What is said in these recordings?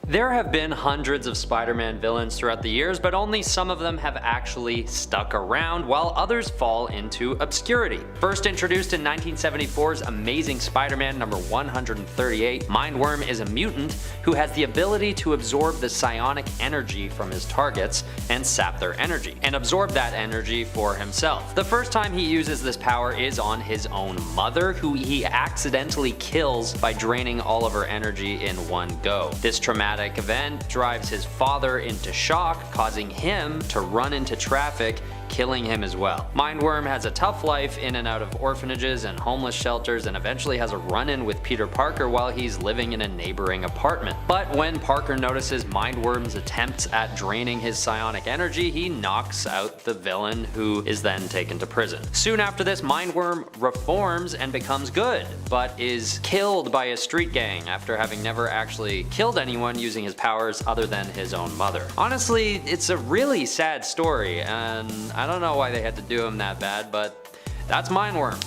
There have been hundreds of Spider-Man villains throughout the years, but only some of them have actually stuck around, while others fall into obscurity. First introduced in 1974's Amazing Spider-Man number 138, Mindworm is a mutant who has the ability to absorb the psionic energy from his targets and sap their energy, and absorb that energy for himself. The first time he uses this power is on his own mother, who he accidentally kills by draining all of her energy in one go. This traumatic event drives his father into shock, causing him to run into traffic, killing him as well. Mindworm has a tough life in and out of orphanages and homeless shelters, and eventually has a run-in with Peter Parker while he's living in a neighboring apartment. But when Parker notices Mindworm's attempts at draining his psionic energy, he knocks out the villain, who is then taken to prison. Soon after this, Mindworm reforms and becomes good, but is killed by a street gang after having never actually killed anyone using his powers other than his own mother. Honestly, it's a really sad story, and I don't know why they had to do him that bad, but that's Mindworm.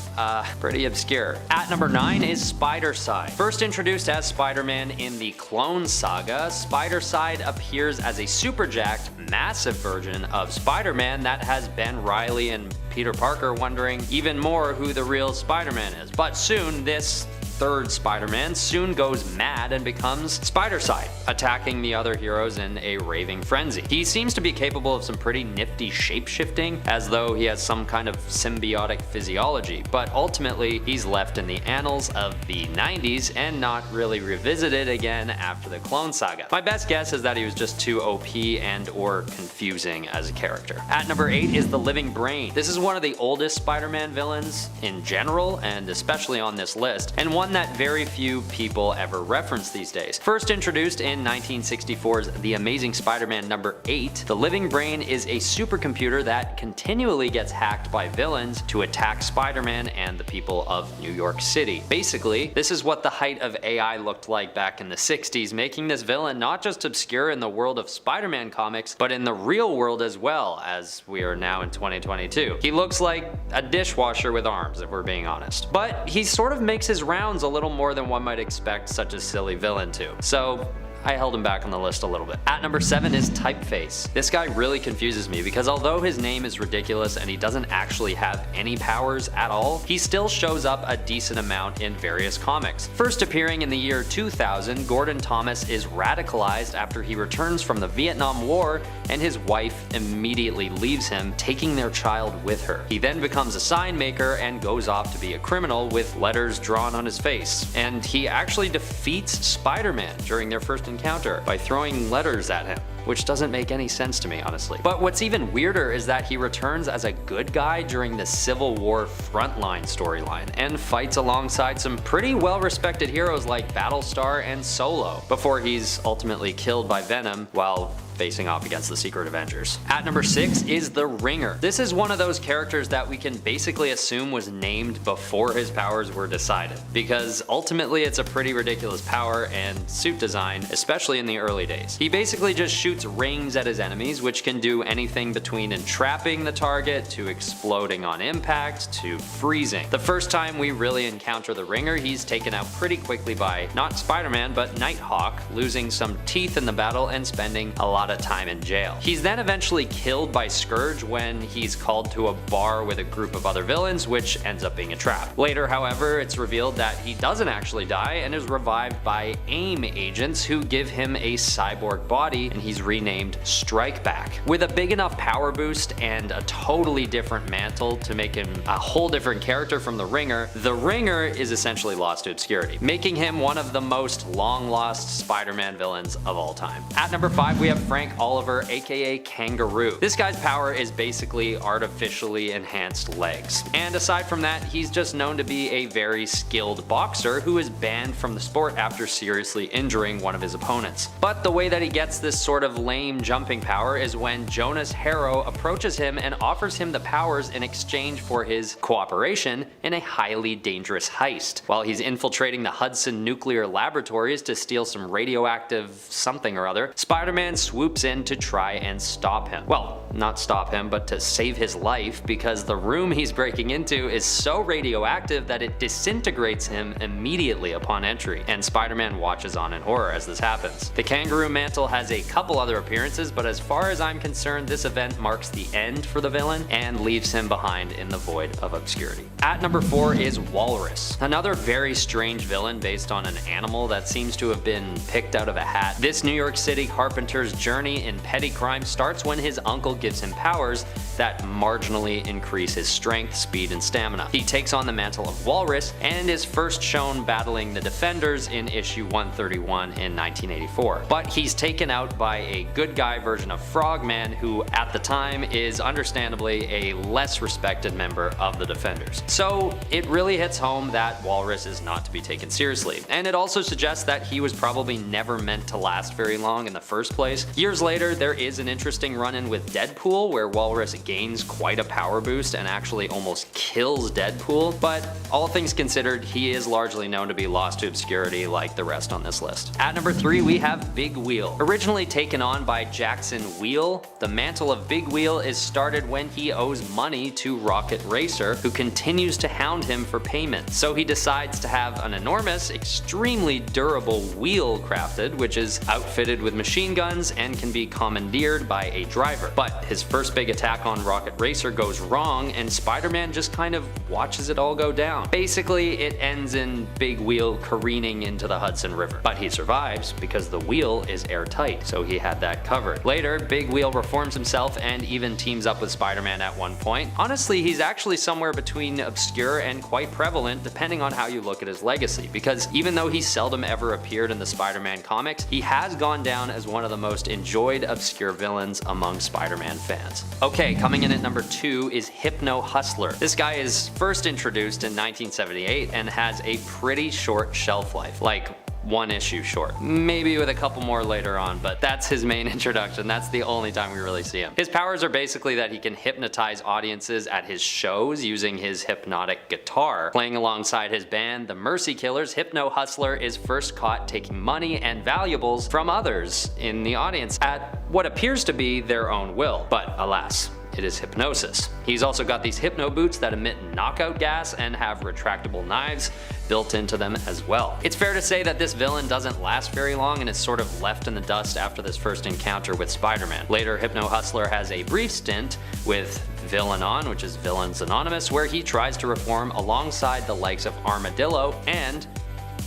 Pretty obscure. At number 9 is Spider-Side. First introduced as Spider-Man in the Clone Saga, Spider-Side appears as a super jacked, massive version of Spider-Man that has Ben Reilly and Peter Parker wondering even more who the real Spider-Man is. But soon, this third Spider-Man soon goes mad and becomes Spider-Side, attacking the other heroes in a raving frenzy. He seems to be capable of some pretty nifty shape-shifting, as though he has some kind of symbiotic physiology, but ultimately he's left in the annals of the 90s and not really revisited again after the Clone Saga. My best guess is that he was just too OP and or confusing as a character. At number 8 is the Living Brain. This is one of the oldest Spider-Man villains in general, and especially on this list, and one that very few people ever reference these days. First introduced in 1964's The Amazing Spider-Man number 8, the Living Brain is a supercomputer that continually gets hacked by villains to attack Spider-Man and the people of New York City. Basically, this is what the height of AI looked like back in the 60s, making this villain not just obscure in the world of Spider-Man comics, but in the real world as well, as we are now in 2022. He looks like a dishwasher with arms, if we're being honest. But he sort of makes his rounds a little more than one might expect such a silly villain to. So I held him back on the list a little bit. At number 7 is Typeface. This guy really confuses me because although his name is ridiculous and he doesn't actually have any powers at all, he still shows up a decent amount in various comics. First appearing in the year 2000, Gordon Thomas is radicalized after he returns from the Vietnam War and his wife immediately leaves him, taking their child with her. He then becomes a sign maker and goes off to be a criminal with letters drawn on his face. And he actually defeats Spider-Man during their first encounter by throwing letters at him, which doesn't make any sense to me, honestly. But what's even weirder is that he returns as a good guy during the Civil War Frontline storyline and fights alongside some pretty well-respected heroes like Battlestar and Solo, before he's ultimately killed by Venom while facing off against the Secret Avengers. At number 6 is the Ringer. This is one of those characters that we can basically assume was named before his powers were decided, because ultimately it's a pretty ridiculous power and suit design, especially in the early days. He basically just shoots rings at his enemies, which can do anything between entrapping the target to exploding on impact to freezing. The first time we really encounter the Ringer, he's taken out pretty quickly by not Spider-Man but Nighthawk, losing some teeth in the battle and spending a lot of time in jail. He's then eventually killed by Scourge when he's called to a bar with a group of other villains, which ends up being a trap. Later, however, it's revealed that he doesn't actually die and is revived by AIM agents who give him a cyborg body, and he's renamed Strikeback. With a big enough power boost and a totally different mantle to make him a whole different character from the Ringer is essentially lost to obscurity, making him one of the most long-lost Spider-Man villains of all time. At number 5, we have Frank Oliver, aka Kangaroo. This guy's power is basically artificially enhanced legs. And aside from that, he's just known to be a very skilled boxer who is banned from the sport after seriously injuring one of his opponents. But the way that he gets this sort of lame jumping power is when Jonas Harrow approaches him and offers him the powers in exchange for his cooperation in a highly dangerous heist. While he's infiltrating the Hudson nuclear laboratories to steal some radioactive something or other, Spider-Man swoops swoops in to try and stop him. Well, not stop him, but to save his life, because the room he's breaking into is so radioactive that it disintegrates him immediately upon entry, and Spider-Man watches on in horror as this happens. The kangaroo mantle has a couple other appearances, but as far as I'm concerned, this event marks the end for the villain and leaves him behind in the void of obscurity. At number 4 is Walrus, another very strange villain based on an animal that seems to have been picked out of a hat. This New York City carpenter's journey in petty crime starts when his uncle gives him powers that marginally increase his strength, speed, and stamina. He takes on the mantle of Walrus and is first shown battling the Defenders in issue 131 in 1984. But he's taken out by a good guy version of Frogman, who at the time is understandably a less respected member of the Defenders. So it really hits home that Walrus is not to be taken seriously, and it also suggests that he was probably never meant to last very long in the first place. Years later, there is an interesting run-in with Deadpool where Walrus gains quite a power boost and actually almost kills Deadpool, but all things considered, he is largely known to be lost to obscurity like the rest on this list. At number 3 we have Big Wheel. Originally taken on by Jackson Wheel, the mantle of Big Wheel is started when he owes money to Rocket Racer, who continues to hound him for payment. So he decides to have an enormous, extremely durable wheel crafted, which is outfitted with machine guns and can be commandeered by a driver. But his first big attack on Rocket Racer goes wrong, and Spider-Man just kind of watches it all go down. Basically, it ends in Big Wheel careening into the Hudson River. But he survives because the wheel is airtight, so he had that covered. Later, Big Wheel reforms himself and even teams up with Spider-Man at one point. Honestly, he's actually somewhere between obscure and quite prevalent depending on how you look at his legacy, because even though he seldom ever appeared in the Spider-Man comics, he has gone down as one of the most enjoyed obscure villains among Spider-Man fans. Okay, coming in at number 2 is Hypno Hustler. This guy is first introduced in 1978 and has a pretty short shelf life, like 1 issue short. Maybe with a couple more later on, but that's his main introduction. That's the only time we really see him. His powers are basically that he can hypnotize audiences at his shows using his hypnotic guitar. Playing alongside his band, the Mercy Killers, Hypno Hustler is first caught taking money and valuables from others in the audience at what appears to be their own will. But alas, it is hypnosis. He's also got these hypno boots that emit knockout gas and have retractable knives built into them as well. It's fair to say that this villain doesn't last very long and is sort of left in the dust after this first encounter with Spider-Man. Later, Hypno Hustler has a brief stint with Villainon, which is Villains Anonymous, where he tries to reform alongside the likes of Armadillo and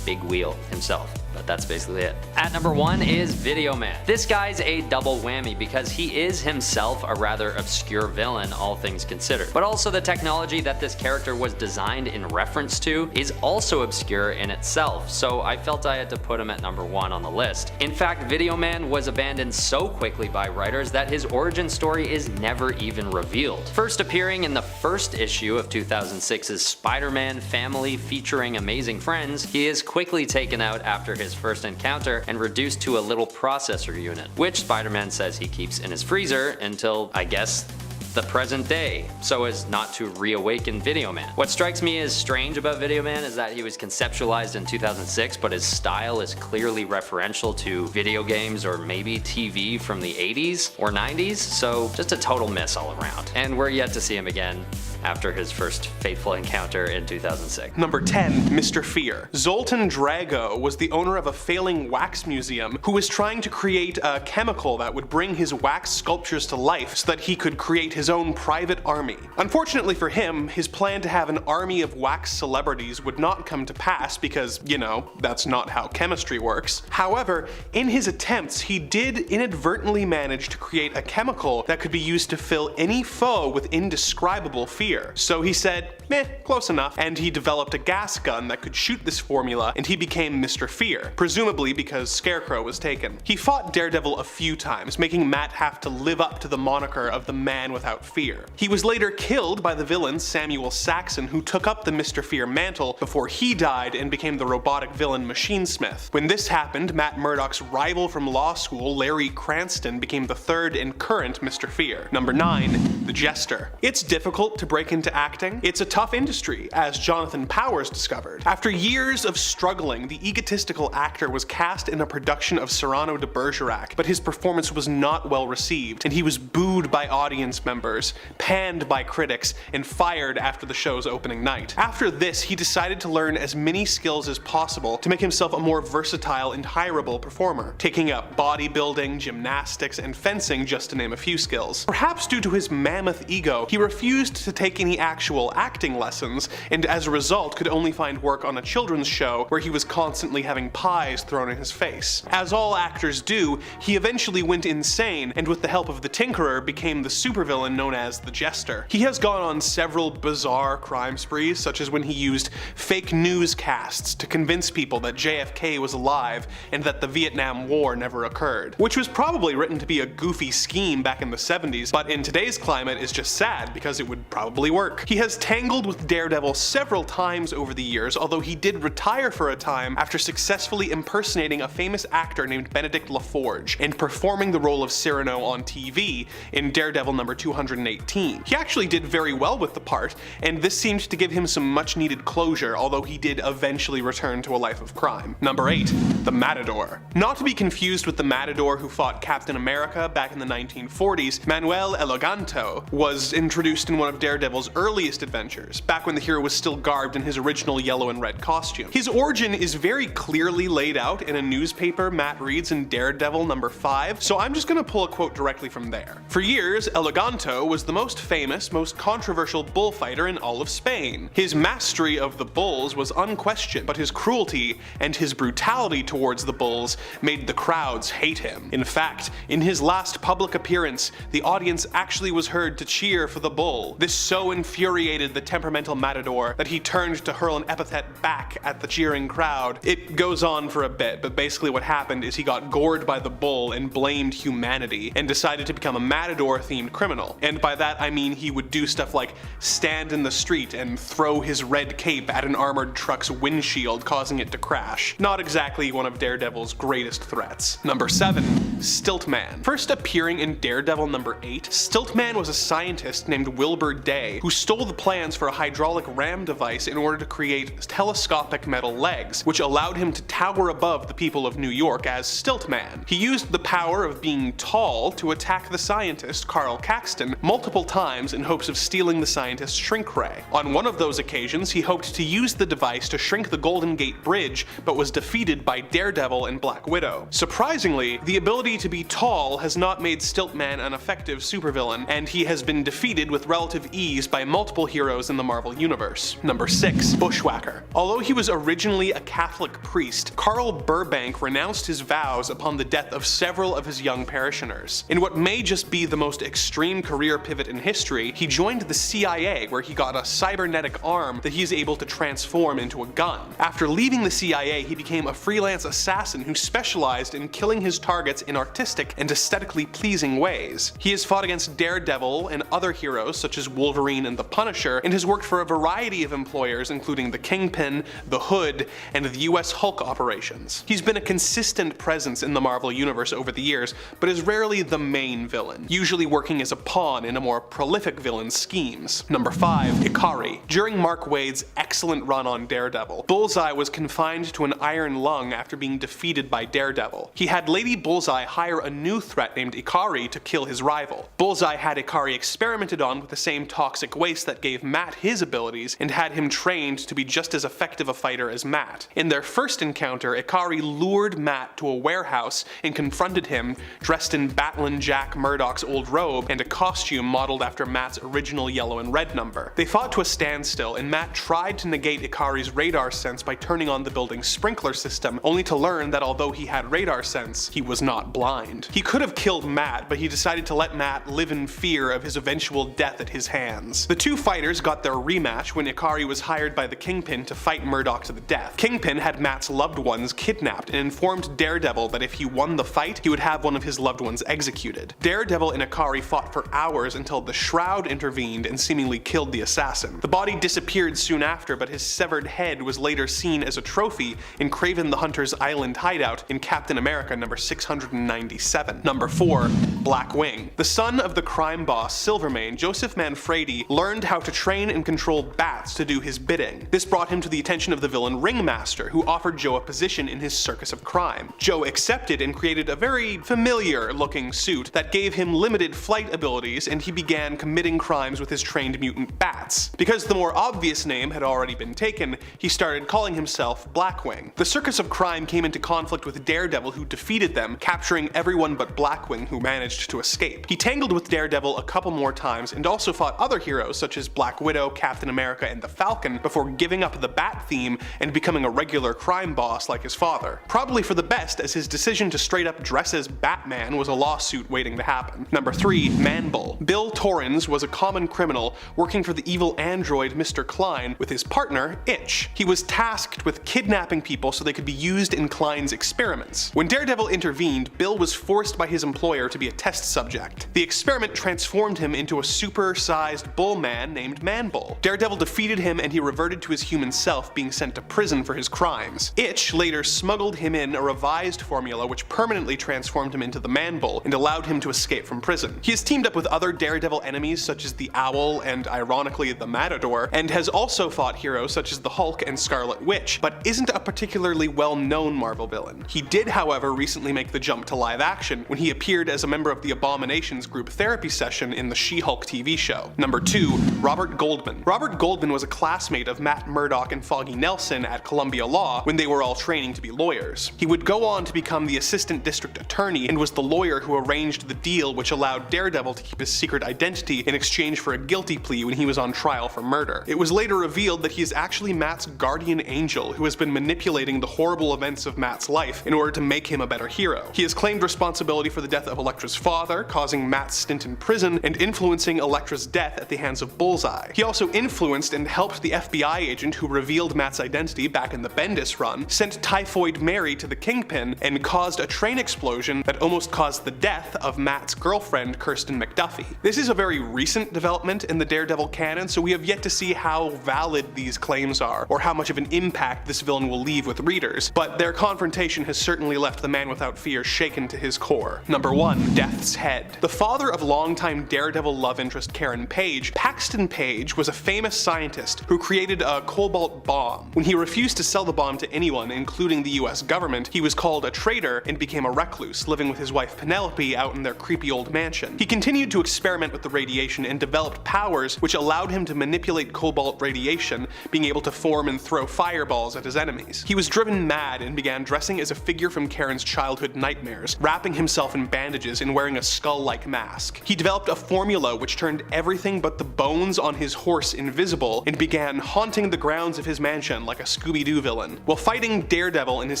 Big Wheel himself. But that's basically it. At number 1 is Video Man. This guy's a double whammy because he is himself a rather obscure villain, all things considered. But also the technology that this character was designed in reference to is also obscure in itself, so I felt I had to put him at number 1 on the list. In fact, Video Man was abandoned so quickly by writers that his origin story is never even revealed. First appearing in the first issue of 2006's Spider-Man Family featuring Amazing Friends, he is quickly taken out after his first encounter and reduced to a little processor unit, which Spider-Man says he keeps in his freezer until, I guess, the present day, so as not to reawaken Video Man. What strikes me as strange about Video Man is that he was conceptualized in 2006, but his style is clearly referential to video games or maybe TV from the 80s or 90s, so just a total miss all around. And we're yet to see him again after his first fateful encounter in 2006. Number 10, Mr. Fear. Zoltan Drago was the owner of a failing wax museum who was trying to create a chemical that would bring his wax sculptures to life so that he could create his own private army. Unfortunately for him, his plan to have an army of wax celebrities would not come to pass because, you know, that's not how chemistry works. However, in his attempts, he did inadvertently manage to create a chemical that could be used to fill any foe with indescribable fear. So he said, meh, close enough, and he developed a gas gun that could shoot this formula, and he became Mr. Fear, presumably because Scarecrow was taken. He fought Daredevil a few times, making Matt have to live up to the moniker of the Man Without Fear. He was later killed by the villain Samuel Saxon, who took up the Mr. Fear mantle before he died and became the robotic villain Machine Smith. When this happened, Matt Murdock's rival from law school, Larry Cranston, became the third and current Mr. Fear. Number 9, the Jester. It's difficult to break into acting. It's a tough industry, as Jonathan Powers discovered. After years of struggling, the egotistical actor was cast in a production of Cyrano de Bergerac, but his performance was not well received, and he was booed by audience members, panned by critics, and fired after the show's opening night. After this, he decided to learn as many skills as possible to make himself a more versatile and hireable performer, taking up bodybuilding, gymnastics, and fencing, just to name a few skills. Perhaps due to his mammoth ego, he refused to take any actual acting lessons, and as a result could only find work on a children's show where he was constantly having pies thrown in his face. As all actors do, he eventually went insane, and with the help of the Tinkerer became the supervillain known as the Jester. He has gone on several bizarre crime sprees, such as when he used fake newscasts to convince people that JFK was alive and that the Vietnam War never occurred, which was probably written to be a goofy scheme back in the 70s, but in today's climate is just sad because it would probably work. He has tangled with Daredevil several times over the years, although he did retire for a time after successfully impersonating a famous actor named Benedict LaForge and performing the role of Cyrano on TV in Daredevil number 218. He actually did very well with the part, and this seemed to give him some much needed closure, although he did eventually return to a life of crime. Number 8. The Matador. Not to be confused with the Matador who fought Captain America back in the 1940s, Manuel Eleganto was introduced in one of Daredevil's earliest adventures, back when the hero was still garbed in his original yellow and red costume. His origin is very clearly laid out in a newspaper Matt reads in Daredevil number 5, so I'm just gonna pull a quote directly from there. For years, Eleganto was the most famous, most controversial bullfighter in all of Spain. His mastery of the bulls was unquestioned, but his cruelty and his brutality towards the bulls made the crowds hate him. In fact, in his last public appearance, the audience actually was heard to cheer for the bull. This so infuriated the temperamental Matador that he turned to hurl an epithet back at the cheering crowd. It goes on for a bit, but basically what happened is he got gored by the bull and blamed humanity, and decided to become a Matador-themed criminal. And by that I mean he would do stuff like stand in the street and throw his red cape at an armored truck's windshield, causing it to crash. Not exactly one of Daredevil's greatest threats. Number 7. Stiltman. First appearing in Daredevil number 8, Stiltman was a scientist named Wilbur Day who stole the plans for a hydraulic ram device in order to create telescopic metal legs, which allowed him to tower above the people of New York as Stiltman. He used the power of being tall to attack the scientist, Carl Caxton, multiple times in hopes of stealing the scientist's shrink ray. On one of those occasions, he hoped to use the device to shrink the Golden Gate Bridge, but was defeated by Daredevil and Black Widow. Surprisingly, the ability to be tall has not made Stiltman an effective supervillain, and he has been defeated with relative ease by multiple heroes in the Marvel Universe. Number 6. Bushwhacker. Although he was originally a Catholic priest, Carl Burbank renounced his vows upon the death of several of his young parishioners. In what may just be the most extreme career pivot in history, he joined the CIA, where he got a cybernetic arm that he is able to transform into a gun. After leaving the CIA, he became a freelance assassin who specialized in killing his targets in artistic and aesthetically pleasing ways. He has fought against Daredevil and other heroes such as Wolverine and the Punisher, and has worked for a variety of employers including the Kingpin, the Hood, and the US Hulk operations. He's been a consistent presence in the Marvel Universe over the years, but is rarely the main villain, usually working as a pawn in a more prolific villain's schemes. Number 5. Ikari. During Mark Waid's excellent run on Daredevil, Bullseye was confined to an iron lung after being defeated by Daredevil. He had Lady Bullseye hire a new threat named Ikari to kill his rival. Bullseye had Ikari experimented on with the same toxic waste that gave Matt his abilities, and had him trained to be just as effective a fighter as Matt. In their first encounter, Ikari lured Matt to a warehouse and confronted him dressed in Batlin Jack Murdoch's old robe and a costume modeled after Matt's original yellow and red number. They fought to a standstill, and Matt tried to negate Ikari's radar sense by turning on the building's sprinkler system, only to learn that although he had radar sense, he was not blind. He could have killed Matt, but he decided to let Matt live in fear of his eventual death at his hands. The two fighters got their rematch when Ikari was hired by the Kingpin to fight Murdoch to the death. Kingpin had Matt's loved ones kidnapped and informed Daredevil that if he won the fight, he would have one of his loved ones executed. Daredevil and Ikari fought for hours until the Shroud intervened and seemingly killed the assassin. The body disappeared soon after, but his severed head was later seen as a trophy in Kraven the Hunter's island hideout in Captain America number 697. Number 4. Black Wing. The son of the crime boss boss, Silvermane, Joseph Manfredi learned how to train and control bats to do his bidding. This brought him to the attention of the villain Ringmaster, who offered Joe a position in his circus of crime. Joe accepted and created a very familiar-looking suit that gave him limited flight abilities, and he began committing crimes with his trained mutant bats. Because the more obvious name had already been taken, he started calling himself Blackwing. The circus of crime came into conflict with Daredevil, who defeated them, capturing everyone but Blackwing, who managed to escape. He tangled with Daredevil a couple more times and also fought other heroes such as Black Widow, Captain America, and the Falcon before giving up the bat theme and becoming a regular crime boss like his father. Probably for the best, as his decision to straight up dress as Batman was a lawsuit waiting to happen. Number 3. Manbull. Bill Torrens was a common criminal working for the evil android Mr. Klein with his partner, Itch. He was tasked with kidnapping people so they could be used in Klein's experiments. When Daredevil intervened, Bill was forced by his employer to be a test subject. The experiment transformed him into a super-sized bull man named Manbull. Daredevil defeated him and he reverted to his human self, being sent to prison for his crimes. Itch later smuggled him in a revised formula which permanently transformed him into the Manbull and allowed him to escape from prison. He has teamed up with other Daredevil enemies such as the Owl and, ironically, the Matador, and has also fought heroes such as the Hulk and Scarlet Witch, but isn't a particularly well-known Marvel villain. He did, however, recently make the jump to live action when he appeared as a member of the Abominations group therapy session in the She-Hulk TV show. Number 2. Robert Goldman. Robert Goldman was a classmate of Matt Murdock and Foggy Nelson at Columbia Law when they were all training to be lawyers. He would go on to become the assistant district attorney and was the lawyer who arranged the deal which allowed Daredevil to keep his secret identity in exchange for a guilty plea when he was on trial for murder. It was later revealed that he is actually Matt's guardian angel who has been manipulating the horrible events of Matt's life in order to make him a better hero. He has claimed responsibility for the death of Elektra's father, causing Matt's stint in prison and influencing Elektra's death at the hands of Bullseye. He also influenced and helped the FBI agent who revealed Matt's identity back in the Bendis run, sent Typhoid Mary to the Kingpin, and caused a train explosion that almost caused the death of Matt's girlfriend, Kirsten McDuffie. This is a very recent development in the Daredevil canon, so we have yet to see how valid these claims are, or how much of an impact this villain will leave with readers, but their confrontation has certainly left the Man Without Fear shaken to his core. Number 1. Death's Head. The father of longtime Daredevil love interest Karen Page, Paxton Page was a famous scientist who created a cobalt bomb. When he refused to sell the bomb to anyone, including the US government, he was called a traitor and became a recluse, living with his wife Penelope out in their creepy old mansion. He continued to experiment with the radiation and developed powers which allowed him to manipulate cobalt radiation, being able to form and throw fireballs at his enemies. He was driven mad and began dressing as a figure from Karen's childhood nightmares, wrapping himself in bandages and wearing a skull-like mask. He developed a formula which turned everything but the bones on his horse invisible and began haunting the grounds of his mansion like a Scooby-Doo villain. While fighting Daredevil in his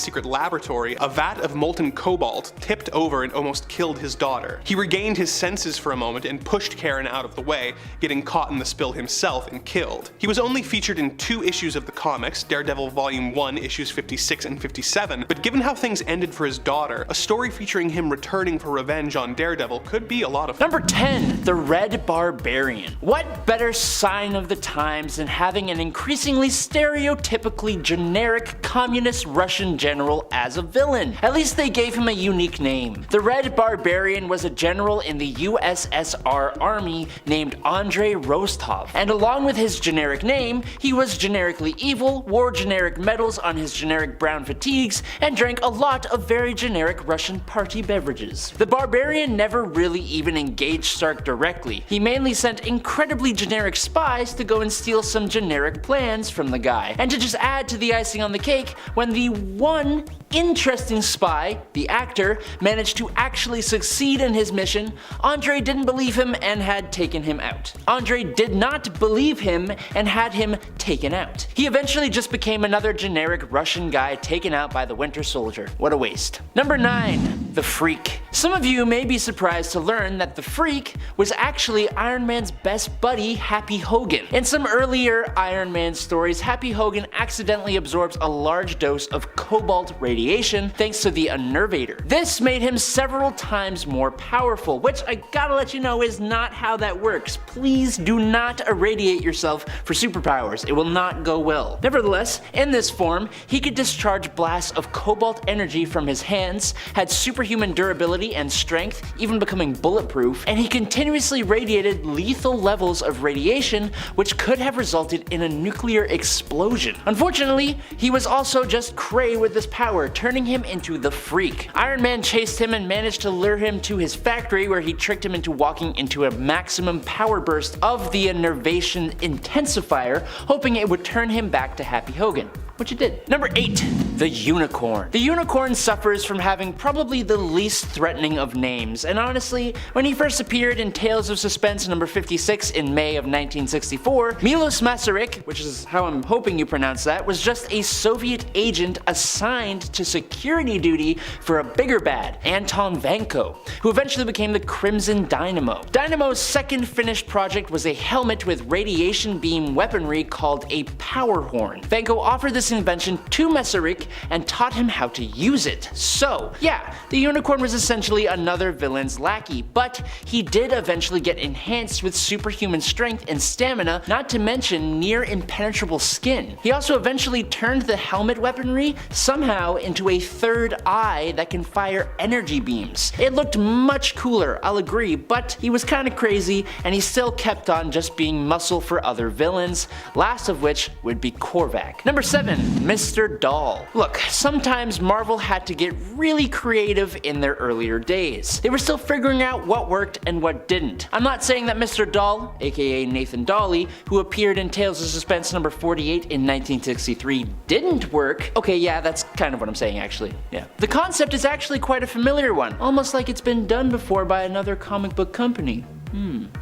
secret laboratory, a vat of molten cobalt tipped over and almost killed his daughter. He regained his senses for a moment and pushed Karen out of the way, getting caught in the spill himself and killed. He was only featured in 2 issues of the comics, Daredevil Volume 1 issues 56 and 57, but given how things ended for his daughter, a story featuring him returning for revenge on Daredevil could be a lot of fun. Number 10. The Red Barbarian. What better sign of the times than having an increasingly stereotypically generic communist Russian general as a villain? At least they gave him a unique name. The Red Barbarian was a general in the USSR Army named Andrei Rostov, and along with his generic name, he was generically evil, wore generic medals on his generic brown fatigues, and drank a lot of very generic Russian party beverages. The Barbarian never really even engaged Stark directly. He mainly sent incredibly generic spies to go and steal some generic plans from the guy. And to just add to the icing on the cake, when the one interesting spy, the actor, managed to actually succeed in his mission, Andre didn't believe him and had taken him out. Andre did not believe him and had him taken out. He eventually just became another generic Russian guy taken out by the Winter Soldier. What a waste. Number 9. The Freak. Some of you may be surprised to learn that the Freak was actually Iron Man's best buddy, Happy Hogan. In some earlier Iron Man stories, Happy Hogan accidentally absorbs a large dose of cobalt radiation radiation thanks to the Unnervator. This made him several times more powerful, which I gotta let you know is not how that works. Please do not irradiate yourself for superpowers. It will not go well. Nevertheless, in this form, he could discharge blasts of cobalt energy from his hands, had superhuman durability and strength, even becoming bulletproof, and he continuously radiated lethal levels of radiation which could have resulted in a nuclear explosion. Unfortunately, he was also just cray with this power, turning him into the Freak. Iron Man chased him and managed to lure him to his factory, where he tricked him into walking into a maximum power burst of the Innervation Intensifier, hoping it would turn him back to Happy Hogan, which it did. Number 8. The Unicorn. The Unicorn suffers from having probably the least threatening of names, and honestly, when he first appeared in Tales of Suspense number 56 in May of 1964, Milos Masaryk, which is how I'm hoping you pronounce that, was just a Soviet agent assigned to security duty for a bigger bad, Anton Vanko, who eventually became the Crimson Dynamo. Dynamo's second finished project was a helmet with radiation beam weaponry called a Power Horn. Vanko offered this invention to Masaryk and taught him how to use it. So, yeah, the Unicorn was essentially another villain's lackey, but he did eventually get enhanced with superhuman strength and stamina, not to mention near impenetrable skin. He also eventually turned the helmet weaponry somehow into a third eye that can fire energy beams. It looked much cooler, I'll agree, but he was kinda crazy and he still kept on just being muscle for other villains, last of which would be Korvac. Number 7. Mr. Doll. Look, sometimes Marvel had to get really creative in their earlier days. They were still figuring out what worked and what didn't. I'm not saying that Mr. Doll, aka Nathan Dawley, who appeared in Tales of Suspense number 48 in 1963, didn't work. Okay, yeah, that's kind of what I'm saying actually. Yeah. The concept is actually quite a familiar one, almost like it's been done before by another comic book company.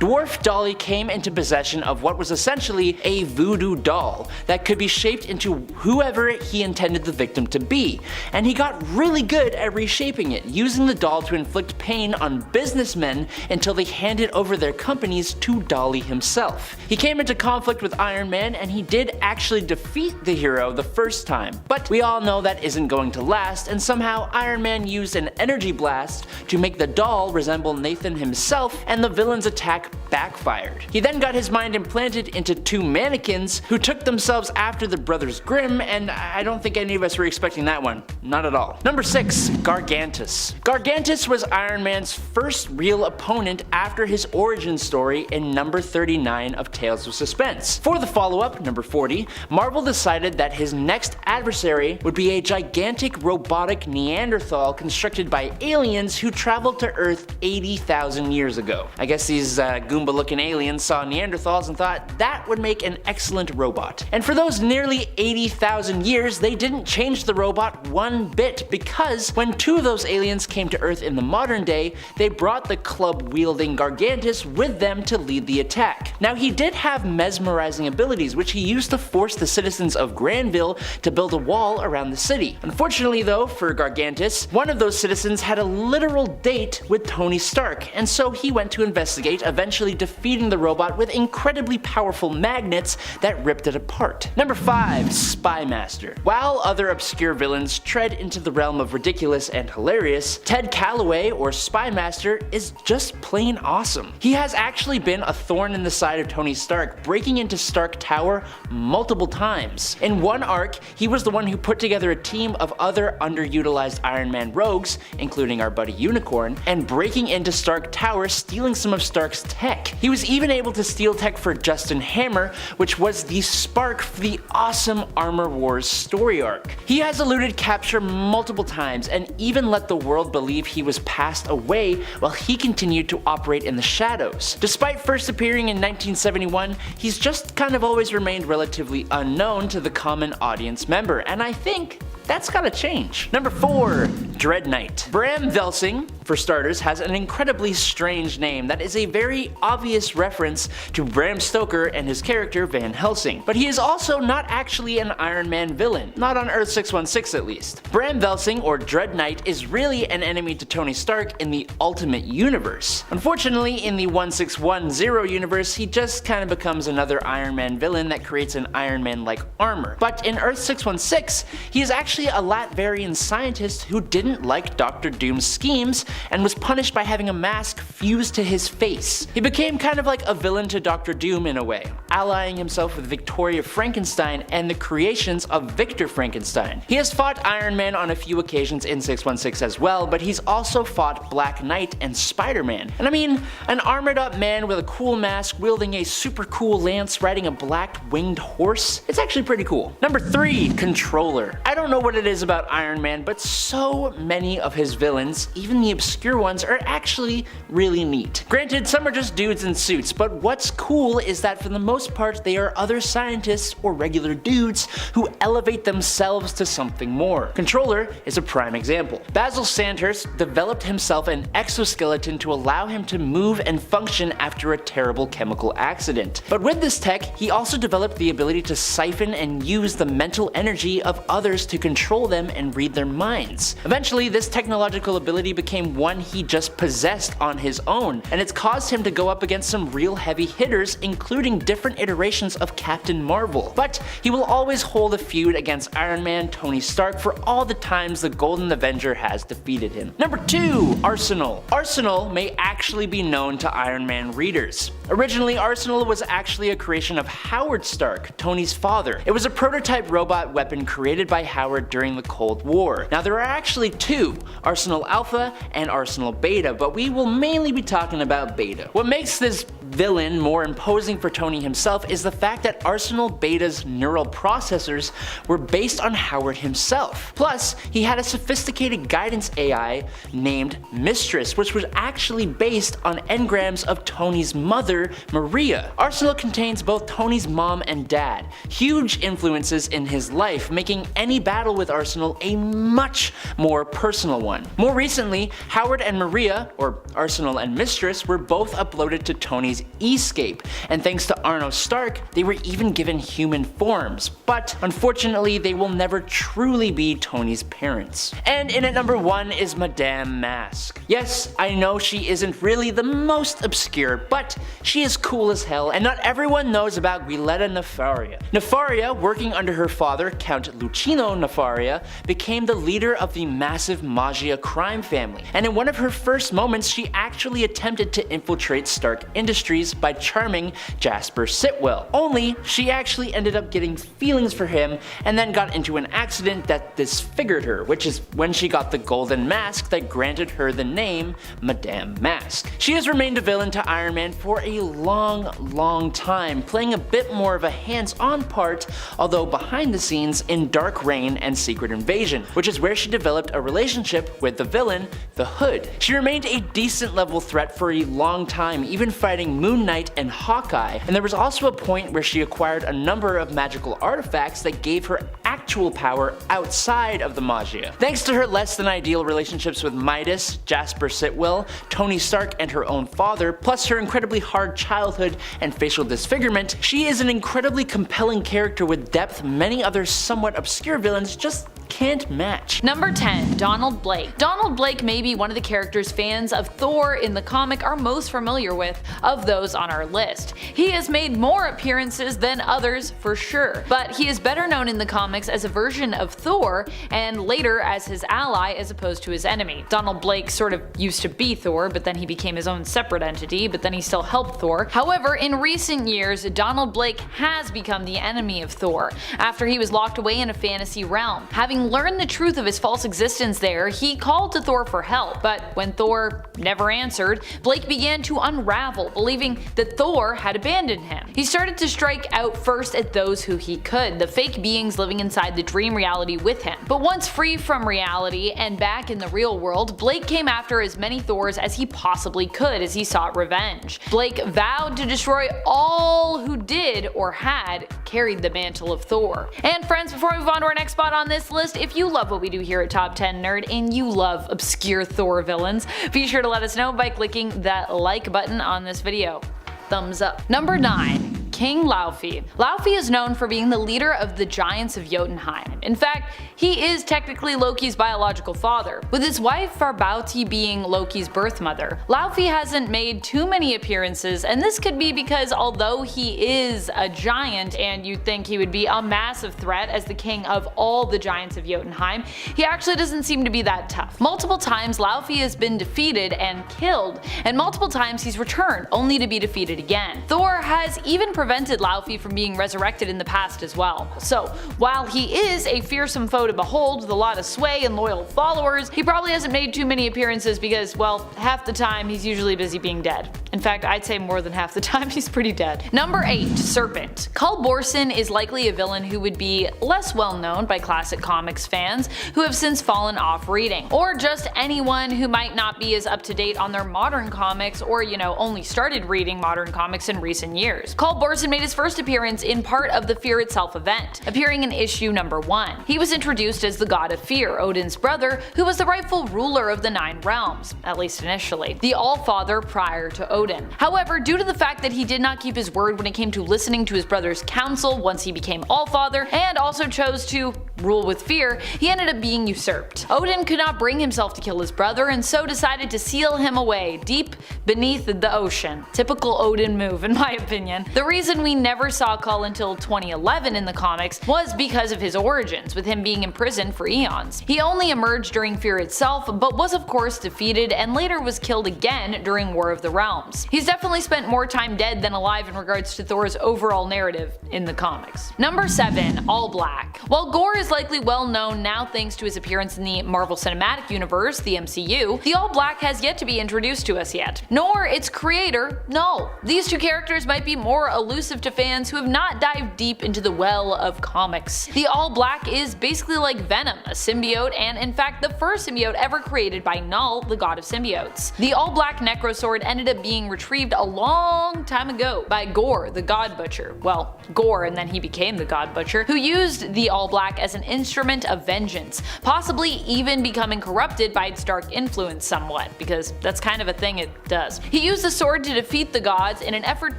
Dwarf Dolly came into possession of what was essentially a voodoo doll that could be shaped into whoever he intended the victim to be, and he got really good at reshaping it, using the doll to inflict pain on businessmen until they handed over their companies to Dolly himself. He came into conflict with Iron Man, and he did actually defeat the hero the first time, but we all know that isn't going to last, and somehow Iron Man used an energy blast to make the doll resemble Nathan himself, and the villain's attack backfired. He then got his mind implanted into two mannequins who took themselves after the Brothers Grimm, and I don't think any of us were expecting that one. Not at all. Number 6. Gargantus. Gargantus was Iron Man's first real opponent after his origin story in number 39 of Tales of Suspense. For the follow-up, number 40, Marvel decided that his next adversary would be a gigantic robotic Neanderthal constructed by aliens who traveled to Earth 80,000 years ago. I guess these Goomba-looking aliens saw Neanderthals and thought that would make an excellent robot. And for those nearly 80,000 years, they didn't change the robot one bit, because when two of those aliens came to Earth in the modern day, they brought the club-wielding Gargantus with them to lead the attack. Now, he did have mesmerizing abilities, which he used to force the citizens of Granville to build a wall around the city. Unfortunately though, for Gargantus, one of those citizens had a literal date with Tony Stark, and so he went to investigate, eventually defeating the robot with incredibly powerful magnets that ripped it apart. Number 5. Spymaster. While other obscure villains tread into the realm of ridiculous and hilarious, Ted Calloway, or Spymaster, is just plain awesome. He has actually been a thorn in the side of Tony Stark, breaking into Stark Tower multiple times. In one arc, he was the one who put together a team of other underutilized Iron Man rogues, including our buddy Unicorn, and breaking into Stark Tower, stealing some of Stark's tech. He was even able to steal tech for Justin Hammer, which was the spark for the awesome Armor Wars story arc. He has eluded capture multiple times and even let the world believe he was passed away while he continued to operate in the shadows. Despite first appearing in 1971, he's just kind of always remained relatively unknown to the common audience member, and I think that's gotta change. Number 4. Dread Knight. Bram Velsing, for starters, has an incredibly strange name that is a very obvious reference to Bram Stoker and his character Van Helsing. But he is also not actually an Iron Man villain, not on Earth 616 at least. Bram Helsing, or Dread Knight, is really an enemy to Tony Stark in the Ultimate Universe. Unfortunately, in the 1610 universe, he just kind of becomes another Iron Man villain that creates an Iron Man-like armor. But in Earth 616, he is actually a Latverian scientist who didn't like Dr. Doom's schemes and was punished by having a mask fused to his face. He became kind of like a villain to Dr. Doom in a way, allying himself with Victoria Frankenstein and the creations of Victor Frankenstein. He has fought Iron Man on a few occasions in 616 as well, but he's also fought Black Knight and Spider-Man. And I mean, an armored up man with a cool mask wielding a super cool lance riding a black winged horse? It's actually pretty cool. Number 3, Controller. I don't know what it is about Iron Man, but so many of his villains, even the obscure ones, are actually really neat. Granted, some are just dudes in suits, but what's cool is that for the most part they are other scientists or regular dudes who elevate themselves to something more. Controller is a prime example. Basil Sandhurst developed himself an exoskeleton to allow him to move and function after a terrible chemical accident. But with this tech, he also developed the ability to siphon and use the mental energy of others to control them and read their minds. Eventually, this technological ability became one he just possessed on his own, and it's caused him to go up against some real heavy hitters, including different iterations of Captain Marvel. But he will always hold a feud against Iron Man, Tony Stark, for all the times the Golden Avenger has defeated him. Number 2, Arsenal. Arsenal may actually be known to Iron Man readers. Originally, Arsenal was actually a creation of Howard Stark, Tony's father. It was a prototype robot weapon created by Howard during the Cold War. Now there are actually 2, Arsenal Alpha and Arsenal Beta, but we will mainly be talking about Beta. What makes this villain more imposing for Tony himself is the fact that Arsenal Beta's neural processors were based on Howard himself. Plus, he had a sophisticated guidance AI named Mistress, which was actually based on engrams of Tony's mother, Maria. Arsenal contains both Tony's mom and dad, huge influences in his life, making any battle with Arsenal a much more personal one. More recently, Howard and Maria, or Arsenal and Mistress, were both uploaded to Tony's E-scape, and thanks to Arno Stark, they were even given human forms, but unfortunately they will never truly be Tony's parents. And in at number 1 is Madame Mask. Yes, I know she isn't really the most obscure, but she is cool as hell, and not everyone knows about Guiletta Nefaria. Nefaria, working under her father, Count Lucino Nefaria, became the leader of the massive Magia crime family, and in one of her first moments she actually attempted to infiltrate Stark Industries by charming Jasper Sitwell. Only, she actually ended up getting feelings for him and then got into an accident that disfigured her, which is when she got the golden mask that granted her the name Madame Mask. She has remained a villain to Iron Man for a long time, playing a bit more of a hands-on part, although behind the scenes in Dark Reign and Secret Invasion, which is where she developed a relationship with the villain, the Hood. She remained a decent level threat for a long time, even fighting Moon Knight and Hawkeye, and there was also a point where she acquired a number of magical artifacts that gave her actual power outside of the Magia. Thanks to her less than ideal relationships with Midas, Jasper Sitwell, Tony Stark, and her own father, plus her incredibly hard childhood and facial disfigurement, she is an incredibly compelling character with depth many other somewhat obscure villains just can't match. Number 10, Donald Blake. Donald Blake may be one of the characters fans of Thor in the comic are most familiar with of those on our list. He has made more appearances than others for sure, but he is better known in the comics as a version of Thor and later as his ally as opposed to his enemy. Donald Blake sort of used to be Thor, but then he became his own separate entity, but then he still helped Thor. However, in recent years, Donald Blake has become the enemy of Thor after he was locked away in a fantasy realm. Having learned the truth of his false existence there, he called to Thor for help, but when Thor never answered, Blake began to unravel, believing that Thor had abandoned him. He started to strike out first at those who he could, the fake beings living inside inside the dream reality with him. But once free from reality and back in the real world, Blake came after as many Thors as he possibly could as he sought revenge. Blake vowed to destroy all who did or had carried the mantle of Thor. And friends, before we move on to our next spot on this list, if you love what we do here at Top 10 Nerd and you love obscure Thor villains, be sure to let us know by clicking that like button on this video. Thumbs up. Number 9. King Laufey. Laufey is known for being the leader of the Giants of Jotunheim. In fact, he is technically Loki's biological father, with his wife Farbauti being Loki's birth mother. Laufey hasn't made too many appearances, and this could be because although he is a giant and you'd think he would be a massive threat as the king of all the Giants of Jotunheim, he actually doesn't seem to be that tough. Multiple times Laufey has been defeated and killed, and multiple times he's returned only to be defeated again. Thor has even prevented Laufey from being resurrected in the past as well. So while he is a fearsome foe to behold with a lot of sway and loyal followers, he probably hasn't made too many appearances because, well, half the time he's usually busy being dead. In fact, I'd say more than half the time he's pretty dead. Number 8. Serpent. Carl Borson is likely a villain who would be less well known by classic comics fans who have since fallen off reading, or just anyone who might not be as up to date on their modern comics or, only started reading modern comics in recent years. Carl Borson made his first appearance in part of the Fear Itself event, appearing in issue number 1. He was introduced as the god of fear, Odin's brother, who was the rightful ruler of the 9 realms, at least initially, the All-Father prior to Odin. However, due to the fact that he did not keep his word when it came to listening to his brother's counsel once he became All-Father, and also chose to rule with fear, he ended up being usurped. Odin could not bring himself to kill his brother and so decided to seal him away deep beneath the ocean. Typical Odin move in my opinion. The reason we never saw Kull until 2011 in the comics was because of his origins, with him being imprisoned for eons. He only emerged during Fear Itself, but was of course defeated and later was killed again during War of the Realms. He's definitely spent more time dead than alive in regards to Thor's overall narrative in the comics. Number 7. All Black. While Gore is likely well known now thanks to his appearance in the Marvel Cinematic Universe, the MCU, the All Black has yet to be introduced to us yet. Nor its creator, Null. These two characters might be more elusive to fans who have not dived deep into the well of comics. The All Black is basically like Venom, a symbiote, and in fact the first symbiote ever created by Null, the god of symbiotes. The All Black Necrosword ended up being retrieved a long time ago by Gore, the God Butcher. Well, Gore and then he became the God Butcher, who used the All Black as an instrument of vengeance, possibly even becoming corrupted by its dark influence somewhat, because that's kind of a thing it does. He used the sword to defeat the gods in an effort